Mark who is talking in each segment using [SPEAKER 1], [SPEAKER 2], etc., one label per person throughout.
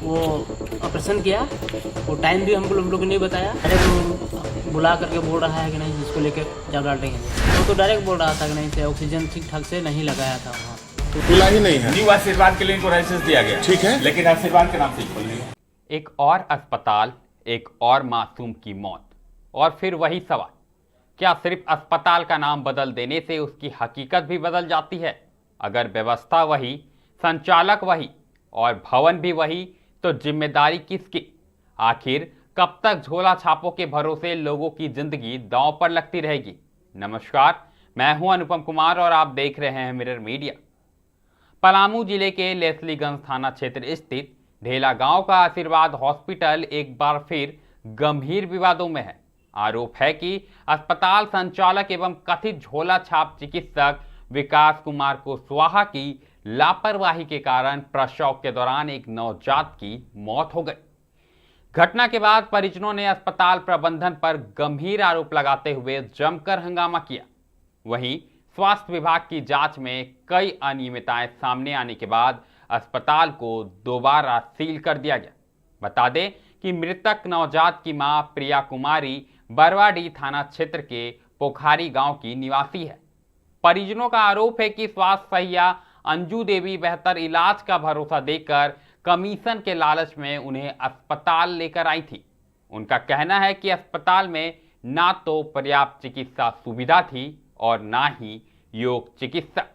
[SPEAKER 1] वो ऑपरेशन किया, वो टाइम भी हम लोग को नहीं बताया। डायरेक्ट बुला करके बोल रहा है कि नहीं इसको लेके जब डालेंगे, वो तो डायरेक्ट बोल रहा था कि नहीं से ऑक्सीजन ठीक ठाक से नहीं लगाया था वहाँ,
[SPEAKER 2] तो खुला ही नहीं है।
[SPEAKER 3] न्यू आशीर्वाद के लिए इनको लाइसेंस दिया गया,
[SPEAKER 2] ठीक है,
[SPEAKER 3] लेकिन आशीर्वाद के नाम से खोल नहीं है।
[SPEAKER 4] एक और अस्पताल, एक और मासूम की मौत, और फिर वही सवाल, क्या सिर्फ अस्पताल का नाम बदल देने से उसकी हकीकत भी बदल जाती है? अगर व्यवस्था वही, संचालक वही और भवन भी वही, तो जिम्मेदारी किसकी? आखिर कब तक झोला छापों के भरोसे लोगों की जिंदगी दांव पर लगती रहेगी? नमस्कार, मैं हूं अनुपम कुमार और आप देख रहे हैं मिरर मीडिया। पलामू जिले के लेस्लीगंज थाना क्षेत्र स्थित ढेला गांव का आशीर्वाद हॉस्पिटल एक बार फिर गंभीर विवादों में है। आरोप है कि अस्पताल संचालक एवं कथित झोला छाप चिकित्सक विकास कुमार कुशवाहा की लापरवाही के कारण प्रसव के दौरान एक नवजात की मौत हो गई। घटना के बाद परिजनों ने अस्पताल प्रबंधन पर गंभीर आरोप लगाते हुए जमकर हंगामा किया। वहीं स्वास्थ्य विभाग की जांच में कई अनियमितताएं सामने आने के बाद अस्पताल को दोबारा सील कर दिया गया। बता दें कि मृतक नवजात की मां प्रिया कुमारी बरवाडीह थाना क्षेत्र के पोखारी गांव की निवासी है। परिजनों का आरोप है कि स्वास्थ्य सहिया अंजू देवी बेहतर इलाज का भरोसा देकर कमीशन के लालच में उन्हें अस्पताल लेकर आई थी। उनका कहना है कि अस्पताल में ना तो पर्याप्त चिकित्सा सुविधा थी और ना ही योग चिकित्सक।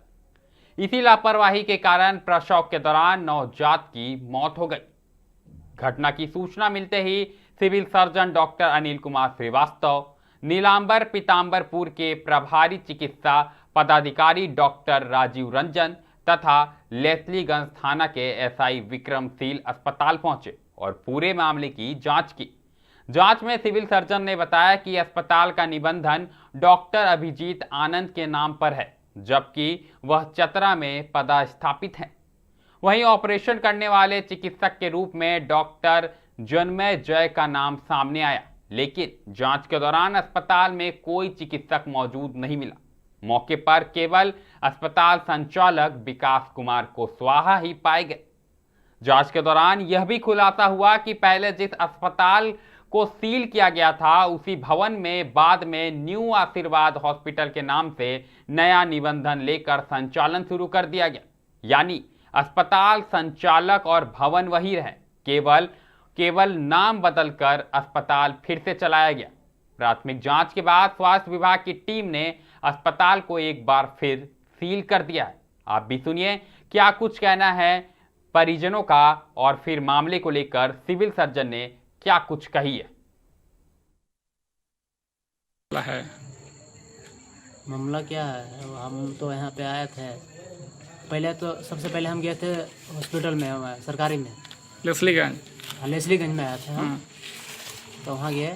[SPEAKER 4] इसी लापरवाही के कारण प्रसव के दौरान नवजात की मौत हो गई। घटना की सूचना मिलते ही civil surgeon doctor Anil Kumar Srivastava, Nilambar Pitambarpur के प्रभारी चिकित्सा पदाधिकारी डॉक्टर राजीव रंजन तथा लेस्लीगंज थाना के एसआई विक्रमशील अस्पताल पहुंचे और पूरे मामले की जांच की। जांच में सिविल सर्जन ने बताया कि अस्पताल का निबंधन डॉक्टर अभिजीत आनंद के नाम पर है, जबकि वह चतरा में पदस्थापित हैं। वहीं ऑपरेशन करने वाले चिकित्सक के रूप में डॉक्टर जन्मय जय का नाम सामने आया, लेकिन जांच के दौरान अस्पताल में कोई चिकित्सक मौजूद नहीं मिला। मौके पर केवल अस्पताल संचालक विकास कुमार कुशवाहा ही पाए गए। जांच के दौरान यह भी खुलासा हुआ कि पहले जिस अस्पताल को सील किया गया था, उसी भवन में बाद में न्यू आशीर्वाद हॉस्पिटल के नाम से नया निबंधन लेकर संचालन शुरू कर दिया गया। यानी अस्पताल संचालक और भवन वही रहे, केवल नाम बदलकर अस्पताल फिर से चलाया गया। प्राथमिक जांच के बाद स्वास्थ्य विभाग की टीम ने अस्पताल को एक बार फिर सील कर दिया है। आप भी सुनिए क्या कुछ कहना है परिजनों का और फिर मामले को लेकर सिविल सर्जन ने क्या कुछ कही है।
[SPEAKER 1] मामला क्या है, हम तो यहाँ पे आए थे। पहले तो सबसे पहले हम गए थे हॉस्पिटल में, सरकारी में, लेस्लीगंज में आए थे हम। तो वहाँ गए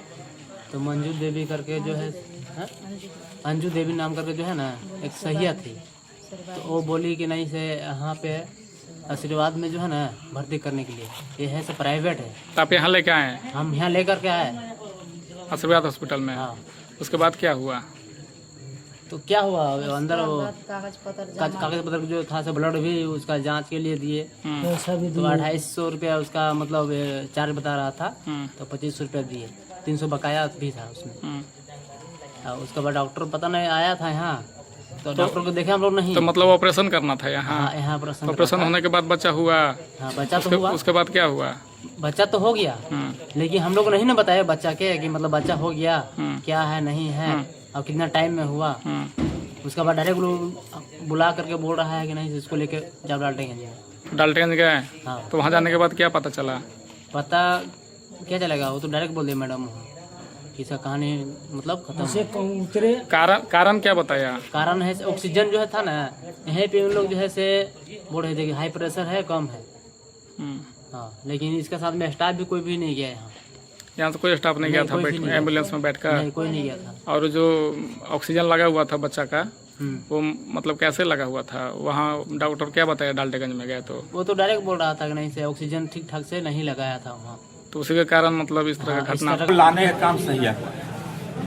[SPEAKER 1] तो मंजू देवी करके जो है, अंजू देवी नाम करके जो है ना एक सहिया थी, तो वो बोली कि नहीं से यहाँ पे आशीर्वाद में जो है ना भर्ती करने के लिए, ये है से प्राइवेट है।
[SPEAKER 5] तो आप यहाँ लेके आए?
[SPEAKER 1] हम यहाँ लेकर के आए
[SPEAKER 5] आशीर्वाद हॉस्पिटल में।
[SPEAKER 1] हाँ। उसके
[SPEAKER 5] बाद क्या हुआ?
[SPEAKER 1] तो क्या हुआ, अंदर वो कागज पत्र जो था से ब्लड भी उसका जांच के लिए दिए, तो 250 रुपया उसका मतलब चार्ज बता रहा था, तो 25 रुपया दिए, 300 बकाया भी था उसमें। उसके बाद डॉक्टर पता नहीं आया था यहाँ, तो डॉक्टर को देखे हम लोग नहीं।
[SPEAKER 5] तो मतलब ऑपरेशन करना था यहाँ?
[SPEAKER 1] यहाँ
[SPEAKER 5] ऑपरेशन होने के बाद बच्चा हुआ?
[SPEAKER 1] हाँ, बच्चा तो हुआ।
[SPEAKER 5] उसके बाद क्या हुआ?
[SPEAKER 1] बच्चा तो हो गया, लेकिन हम लोग नहीं ना बताया बच्चा के कि मतलब बच्चा हो गया क्या है नहीं है और कितना टाइम में हुआ। उसके बाद डायरेक्ट लोग बुला करके बोल रहा है कि नहीं इसको लेके जब
[SPEAKER 5] डाल्टनगंज गए।
[SPEAKER 1] हाँ।
[SPEAKER 5] तो वहाँ जाने के बाद क्या पता चला?
[SPEAKER 1] पता क्या चलेगा, वो तो डायरेक्ट बोल दिया मैडम इसका कहानी मतलब खत्म।
[SPEAKER 5] कारण क्या बताया?
[SPEAKER 1] कारण है ऑक्सीजन जो है था ना, यहीं पे उन लोग जो है से बोल रहे थे कि हाई प्रेशर है, कम है। हाँ, लेकिन इसके साथ में स्टाफ भी कोई भी नहीं गया यहाँ
[SPEAKER 5] तो कोई स्टाफ नहीं गया था एम्बुलेंस में बैठकर?
[SPEAKER 1] कोई नहीं गया था।
[SPEAKER 5] और जो ऑक्सीजन लगा हुआ था बच्चा का, वो मतलब कैसे लगा हुआ था? वहाँ डॉक्टर क्या बताया डाल्टनगंज में गए तो?
[SPEAKER 1] वो तो डायरेक्ट बोल रहा था कि नहीं से ऑक्सीजन ठीक ठाक से नहीं लगाया था वहाँ,
[SPEAKER 5] तो उसी के कारण मतलब इस तरह का घटना
[SPEAKER 3] लाने का काम सही है।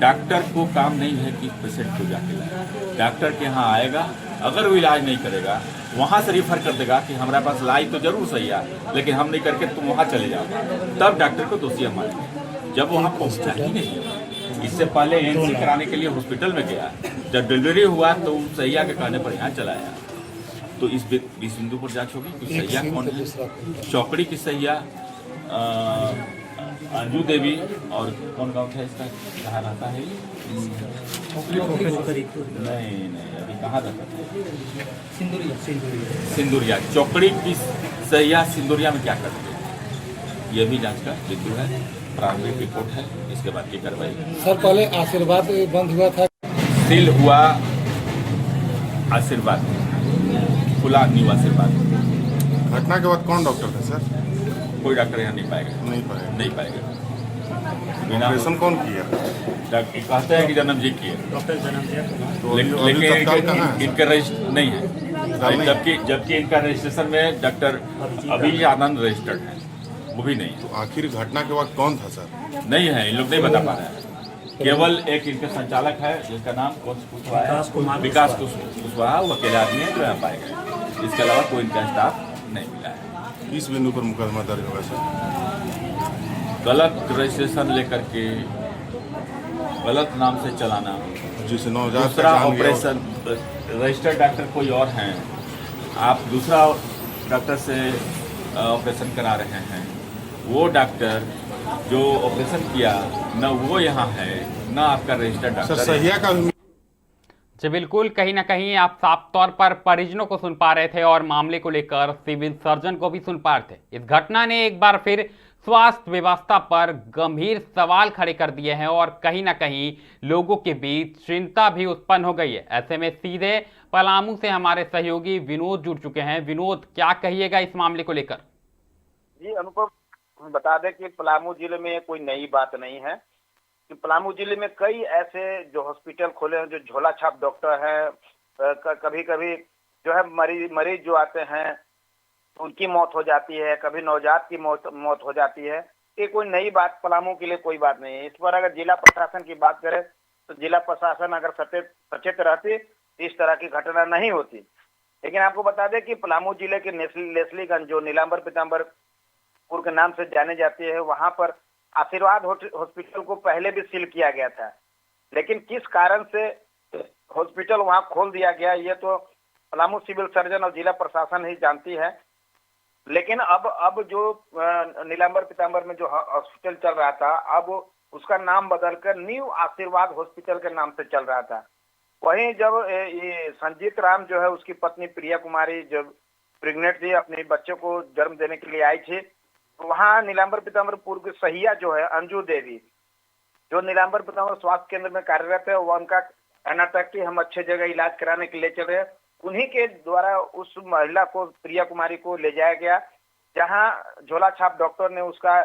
[SPEAKER 3] डॉक्टर को काम नहीं है कि पेशेंट को जाके लाए। डॉक्टर के यहाँ आएगा, अगर वो इलाज नहीं करेगा वहाँ से रिफर कर देगा कि हमारे पास लाई तो जरूर सही है लेकिन हम नहीं करके तुम वहाँ चले जाओ, तब डॉक्टर को दोषी हम मानेंगे। जब वहाँ पहुँचा ही नहीं, इससे पहले एनसी कराने के लिए हॉस्पिटल में गया, जब डिलीवरी हुआ तो सैया के कहने पर यहाँ चला आया। तो इस बिंदु पर जांच होगी कि सैया कौन है। चौकड़ी की सैया अंजू देवी और कौन गाँव था इसका, कहाँ रहता है? नहीं अभी कहाँ रहता है? सिंदुरिया। चौकड़ी की सैया सिंदुरिया में क्या करते हैं, ये भी जांच का बिंदु है। प्रारंभिक रिपोर्ट है, इसके बाद की कार्रवाई।
[SPEAKER 2] सर पहले आशीर्वाद बंद हुआ था,
[SPEAKER 3] सील हुआ आशीर्वाद, खुला न्यू आशीर्वाद।
[SPEAKER 6] घटना के बाद कौन डॉक्टर थे सर?
[SPEAKER 3] कोई डॉक्टर यहाँ नहीं पाएगा। बिना
[SPEAKER 6] ऑपरेशन कौन किया?
[SPEAKER 3] डॉक्टर कहते हैं कि जन्म जी किए,
[SPEAKER 6] तो
[SPEAKER 3] लेकिन इनका रजिस्टर नहीं है, जबकि इनका रजिस्ट्रेशन में डॉक्टर अभी आनंद रजिस्टर्ड है, वो भी नहीं।
[SPEAKER 6] तो आखिर घटना के बाद कौन था सर?
[SPEAKER 3] नहीं है, इन लोग नहीं बता पा रहे हैं। केवल एक इनके संचालक है जिसका नाम विकास कुशवाहा, वो अकेले आदमी है जो यहाँ पाए गए। इसके अलावा कोई इनका स्टाफ नहीं मिला है।
[SPEAKER 6] इस बिंदु पर मुकदमा दर्ज होगा सर?
[SPEAKER 3] गलत रजिस्ट्रेशन लेकर के गलत नाम से चलाना,
[SPEAKER 6] जिसे नवजात
[SPEAKER 3] दूसरा ऑपरेशन रजिस्टर्ड डॉक्टर कोई और हैं, आप दूसरा डॉक्टर से ऑपरेशन करा रहे हैं। वो डॉक्टर जो ऑपरेशन किया न वो यहाँ है, न आपका रजिस्टर्ड डॉक्टर।
[SPEAKER 6] सर सहिया का भी
[SPEAKER 4] जी बिल्कुल, कहीं ना कहीं आप साफ तौर पर परिजनों को सुन पा रहे थे और मामले को लेकर सिविल सर्जन को भी सुन पा रहे थे। इस घटना ने एक बार फिर स्वास्थ्य व्यवस्था पर गंभीर सवाल खड़े कर दिए हैं और कहीं ना कहीं लोगों के बीच चिंता भी उत्पन्न हो गई है। ऐसे में सीधे पलामू से हमारे सहयोगी विनोद जुड़ चुके हैं। विनोद, क्या कहिएगा इस मामले को लेकर?
[SPEAKER 7] जी अनुपम, बता दें कि पलामू जिले में कोई नई बात नहीं है कि पलामू जिले में कई ऐसे जो हॉस्पिटल खोले हैं, जो झोला छाप डॉक्टर हैं। कभी कभी जो है मरीज जो आते हैं उनकी मौत हो जाती है, कभी नवजात की मौत हो जाती है। ये कोई नई बात पलामू के लिए कोई बात नहीं है। इस पर अगर जिला प्रशासन की बात करें तो जिला प्रशासन अगर सचेत रहती तो इस तरह की घटना नहीं होती। लेकिन आपको बता दें कि पलामू जिले के लेस्लीगंज जो नीलांबर पीताम्बरपुर के नाम से जाने जाती है, वहां पर आशीर्वाद हॉस्पिटल को पहले भी सील किया गया था, लेकिन किस कारण से हॉस्पिटल वहां खोल दिया गया ये तो पलामू सिविल सर्जन और जिला प्रशासन ही जानती है। लेकिन अब जो नीलांबर पीताम्बर में जो हॉस्पिटल चल रहा था, अब उसका नाम बदलकर न्यू आशीर्वाद हॉस्पिटल के नाम से चल रहा था। वहीं जब ये संजीत राम जो है, उसकी पत्नी प्रिया कुमारी जब प्रेग्नेंट थी, अपने बच्चे को जन्म देने के लिए आई थी, वहाँ नीलांबर पीताम्बरपुर की सहिया जो है अंजू देवी, जो नीलांबर पीताम्बर स्वास्थ्य केंद्र में कार्यरत है, वो उनका कहना था कि हम अच्छे जगह इलाज कराने के लिए चल रहे हैं। उन्हीं के द्वारा उस महिला को, प्रिया कुमारी को ले जाया गया, जहां झोला छाप डॉक्टर ने उसका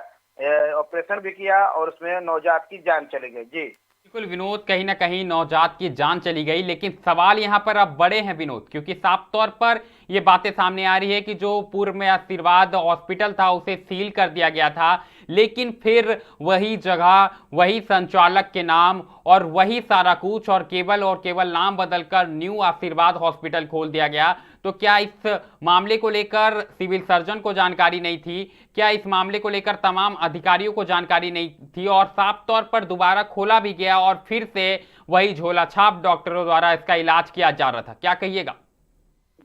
[SPEAKER 7] ऑपरेशन भी किया और उसमें नवजात की जान चली गई। जी
[SPEAKER 4] बिल्कुल विनोद, कहीं ना कहीं नवजात की जान चली गई, लेकिन सवाल यहां पर अब बड़े हैं विनोद, क्योंकि साफ तौर पर ये बातें सामने आ रही है कि जो पूर्व में आशीर्वाद हॉस्पिटल था उसे सील कर दिया गया था, लेकिन फिर वही जगह, वही संचालक के नाम और वही सारा कुछ और केवल नाम बदलकर न्यू आशीर्वाद हॉस्पिटल खोल दिया गया। तो क्या इस मामले को लेकर सिविल सर्जन को जानकारी नहीं थी? क्या इस मामले को लेकर तमाम अधिकारियों को जानकारी नहीं थी और साफ तौर पर दोबारा खोला भी गया और फिर से वही झोला छाप डॉक्टरों द्वारा इसका इलाज किया जा रहा था? क्या कहिएगा?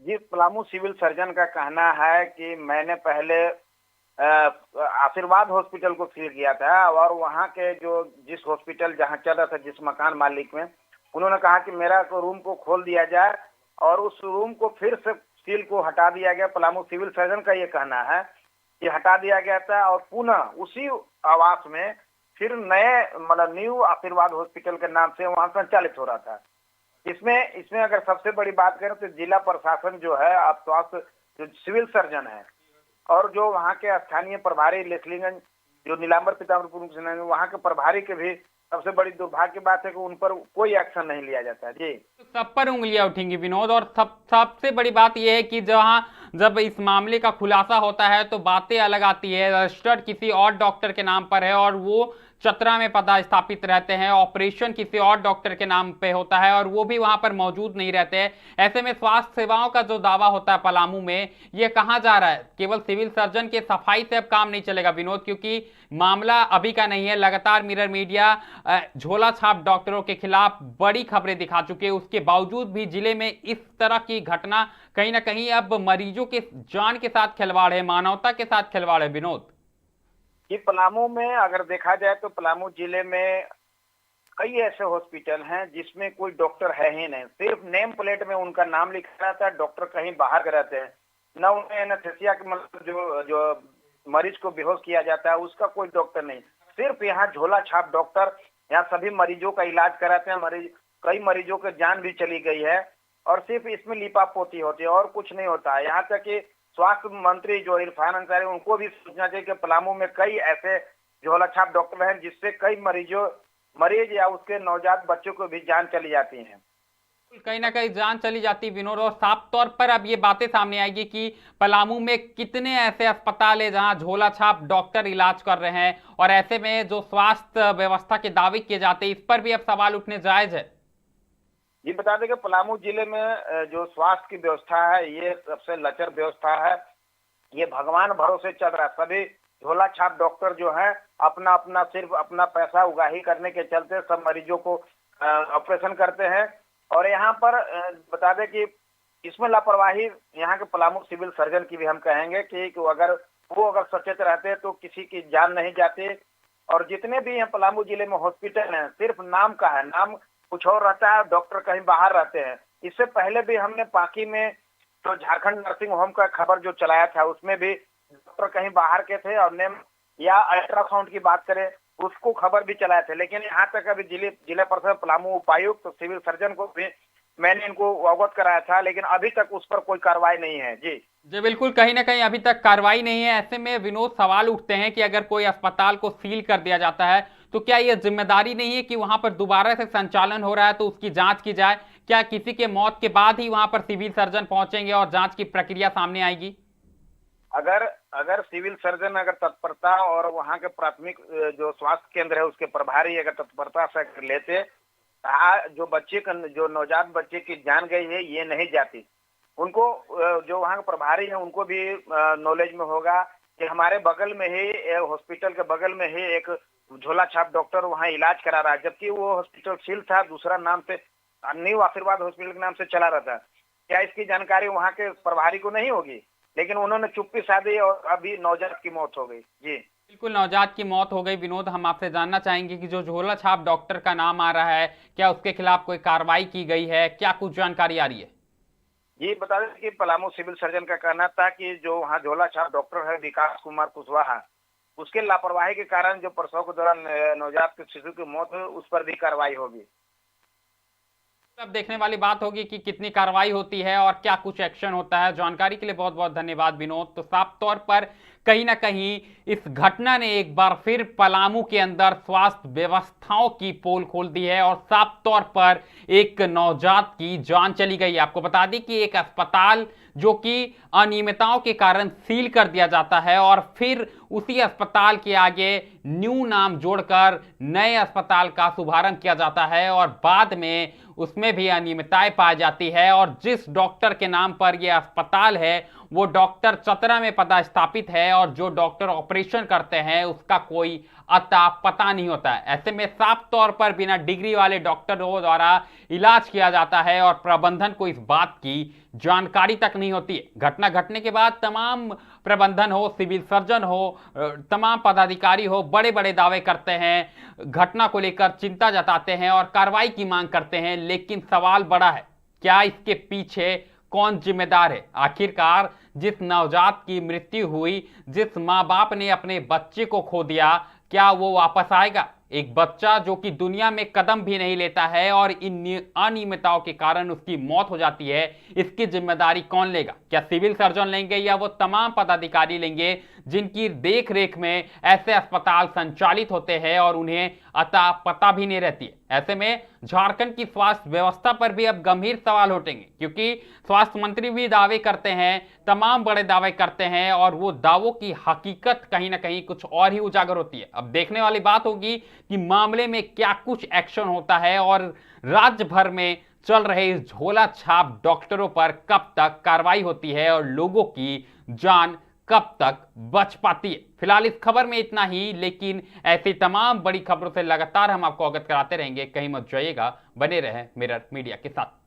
[SPEAKER 7] जी, पलामू सिविल सर्जन का कहना है कि मैंने पहले आशीर्वाद हॉस्पिटल को सील किया था और वहाँ के जिस हॉस्पिटल जहाँ चल रहा था, जिस मकान मालिक में, उन्होंने कहा कि मेरा रूम को खोल दिया जाए और उस रूम को फिर से सील को हटा दिया गया। पलामू सिविल सर्जन का ये कहना है कि हटा दिया गया था और पुनः उसी आवास में फिर नए मतलब न्यू आशीर्वाद हॉस्पिटल के नाम से वहाँ संचालित हो रहा था। इसमें अगर सबसे बड़ी बात करें तो जिला प्रशासन जो है, आप स्वास्थ्य जो सिविल सर्जन है और जो वहाँ के स्थानीय प्रभारी लेस्लीगंज जो नीलांबर पीताम्बरपुर वहाँ के प्रभारी के भी सबसे बड़ी दुर्भाग्य की बात है कि उन पर कोई एक्शन नहीं लिया जाता है। जी,
[SPEAKER 4] सब पर उंगलियां उठेंगी विनोद, और सबसे बड़ी बात यह है कि जब इस मामले का खुलासा होता है तो बातें अलग आती है। रजिस्टर्ड किसी और डॉक्टर के नाम पर है और वो चतरा में पदस्थापित रहते हैं, ऑपरेशन किसी और डॉक्टर के नाम पे होता है और वो भी वहां पर मौजूद नहीं रहते हैं। ऐसे में स्वास्थ्य सेवाओं का जो दावा होता है पलामू में, ये कहां जा रहा है? केवल सिविल सर्जन के सफाई से अब काम नहीं चलेगा विनोद, क्योंकि मामला अभी का नहीं है। लगातार मिरर मीडिया झोला छाप डॉक्टरों के खिलाफ बड़ी खबरें दिखा चुके हैं, उसके बावजूद भी जिले में इस तरह की घटना कहीं ना कहीं अब मरीजों के जान के साथ खिलवाड़ है, मानवता के साथ खिलवाड़ है विनोद।
[SPEAKER 7] कि पलामू में अगर देखा जाए तो पलामू जिले में कई ऐसे हॉस्पिटल हैं जिसमें कोई डॉक्टर है ही नहीं, सिर्फ नेम प्लेट में उनका नाम लिखा रहता है, डॉक्टर कहीं बाहर के रहते हैं। न उन्हें एनेस्थेसिया के मतलब जो मरीज को बेहोश किया जाता है उसका कोई डॉक्टर नहीं, सिर्फ यहाँ झोला छाप डॉक्टर यहाँ सभी मरीजों का इलाज कराते हैं। कई मरीजों की जान भी चली गई है और सिर्फ इसमें लिपापोती होती है और कुछ नहीं होता है। यहाँ तक कि स्वास्थ्य मंत्री जो इरफान अंसारी, उनको भी सोचना चाहिए कि पलामू में कई ऐसे झोला छाप डॉक्टर हैं जिससे कई मरीज या उसके नवजात बच्चों को भी जान चली जाती है।
[SPEAKER 4] कहीं ना कहीं जान चली जाती विनोद, और साफ तौर पर अब ये बातें सामने आएगी कि पलामू में कितने ऐसे अस्पताल है जहां झोला छाप डॉक्टर इलाज कर रहे हैं, और ऐसे में जो स्वास्थ्य व्यवस्था के दावे किए जाते हैं इस पर भी अब सवाल उठने जायज है।
[SPEAKER 7] ये बता दें कि पलामू जिले में जो स्वास्थ्य की व्यवस्था है ये सबसे लचर व्यवस्था है, ये भगवान भरोसे चल रहा है। सभी झोला छाप डॉक्टर जो है अपना सिर्फ अपना पैसा उगाही करने के चलते सब मरीजों को ऑपरेशन करते हैं। और यहाँ पर बता दें कि इसमें लापरवाही यहाँ के पलामू सिविल सर्जन की भी हम कहेंगे कि अगर सचेत रहते तो किसी की जान नहीं जाती। और जितने भी यहाँ पलामू जिले में हॉस्पिटल हैं सिर्फ नाम का है, नाम कुछ और रहता है, डॉक्टर कहीं बाहर रहते हैं। इससे पहले भी हमने पाकी में जो झारखंड नर्सिंग होम का खबर जो चलाया था उसमें भी डॉक्टर कहीं बाहर के थे, और नेम या अल्ट्रासाउंड की बात करें उसको खबर भी चलाए थे। लेकिन यहाँ तक अभी जिला परिषद पलामू उपायुक्त तो सिविल सर्जन को भी मैंने इनको अवगत कराया था, लेकिन अभी तक उस पर कोई कार्रवाई नहीं है। जी
[SPEAKER 4] बिल्कुल, कहीं ना कहीं अभी तक कार्रवाई नहीं है। ऐसे में विनोद सवाल उठते हैं कि अगर कोई अस्पताल को सील कर दिया जाता है तो क्या यह जिम्मेदारी नहीं है कि वहां पर दोबारा से संचालन हो रहा है तो उसकी जांच की जाए? क्या किसी के मौत के बाद ही वहां पर सिविल सर्जन पहुंचेंगे और जांच की प्रक्रिया सामने आएगी?
[SPEAKER 7] अगर सिविल सर्जन अगर तत्परता और वहाँ के प्राथमिक जो स्वास्थ्य केंद्र है उसके प्रभारी अगर तत्परता से लेते, जो बच्चे का जो नवजात बच्चे की जान गई है ये नहीं जाती। उनको जो वहाँ के प्रभारी है उनको भी नॉलेज में होगा कि हमारे बगल में ही हॉस्पिटल के बगल में ही एक झोला छाप डॉक्टर वहाँ इलाज करा रहा है, जबकि वो हॉस्पिटल सील था, दूसरा नाम से न्यू आशीर्वाद हॉस्पिटल के नाम से चला रहा था। क्या इसकी जानकारी वहाँ के प्रभारी को नहीं होगी? लेकिन उन्होंने चुप्पी साधी और अभी नवजात की मौत हो गई। जी
[SPEAKER 4] बिल्कुल, नवजात की मौत हो गई। विनोद, हम आपसे जानना चाहेंगे कि जो झोला छाप डॉक्टर का नाम आ रहा है, क्या उसके खिलाफ कोई कार्रवाई की गई है? क्या कुछ जानकारी आ रही है?
[SPEAKER 7] ये बता दें कि पलामू सिविल सर्जन का कहना था कि जो वहाँ झोला छाप डॉक्टर है विकास कुमार कुशवाहा, उसके लापरवाही के कारण जो प्रसव के दौरान नवजात के शिशु की मौत हुई उस पर भी कार्रवाई होगी।
[SPEAKER 4] अब देखने वाली बात होगी कि कितनी कार्रवाई होती है और क्या कुछ एक्शन होता है। जानकारी के लिए बहुत बहुत धन्यवाद विनोद। तो साफ तौर पर कहीं ना कहीं इस घटना ने एक बार फिर पलामू के अंदर स्वास्थ्य व्यवस्थाओं की पोल खोल दी है और साफ तौर पर एक नवजात की जान चली गई। आपको बता दें कि एक अस्पताल जो कि अनियमितताओं के कारण सील कर दिया जाता है और फिर उसी अस्पताल के आगे न्यू नाम जोड़कर नए अस्पताल का शुभारंभ किया जाता है और बाद में उसमें भी अनियमितताएं पाई जाती है। और जिस डॉक्टर के नाम पर यह अस्पताल है वो डॉक्टर चतरा में पदस्थापित है और जो डॉक्टर ऑपरेशन करते हैं उसका कोई अता पता नहीं होता है। ऐसे में साफ तौर पर बिना डिग्री वाले डॉक्टरों द्वारा इलाज किया जाता है और प्रबंधन को इस बात की जानकारी तक नहीं होती है। घटना घटने के बाद तमाम प्रबंधन हो, सिविल सर्जन हो, तमाम पदाधिकारी हो, बड़े बड़े दावे करते हैं, घटना को लेकर चिंता जताते हैं और कार्रवाई की मांग करते हैं। लेकिन सवाल बड़ा है, क्या इसके पीछे कौन जिम्मेदार है? आखिरकार जिस नवजात की मृत्यु हुई, जिस माँ बाप ने अपने बच्चे को खो दिया, क्या वो वापस आएगा? एक बच्चा जो कि दुनिया में कदम भी नहीं लेता है और इन अनियमितताओं के कारण उसकी मौत हो जाती है, इसकी जिम्मेदारी कौन लेगा? क्या सिविल सर्जन लेंगे या वो तमाम पदाधिकारी लेंगे जिनकी देख रेख में ऐसे अस्पताल संचालित होते हैं और उन्हें अता पता भी नहीं रहती है? ऐसे में झारखंड की स्वास्थ्य व्यवस्था पर भी अब गंभीर सवाल उठेंगे, क्योंकि स्वास्थ्य मंत्री भी दावे करते हैं, तमाम बड़े दावे करते हैं और वो दावों की हकीकत कहीं ना कहीं कुछ और ही उजागर होती है। अब देखने वाली बात होगी कि मामले में क्या कुछ एक्शन होता है और राज्य भर में चल रहे इस झोला छाप डॉक्टरों पर कब तक कार्रवाई होती है और लोगों की जान कब तक बच पाती है। फिलहाल इस खबर में इतना ही, लेकिन ऐसी तमाम बड़ी खबरों से लगातार हम आपको अवगत कराते रहेंगे। कहीं मत जाइएगा, बने रहें मिरर मीडिया के साथ।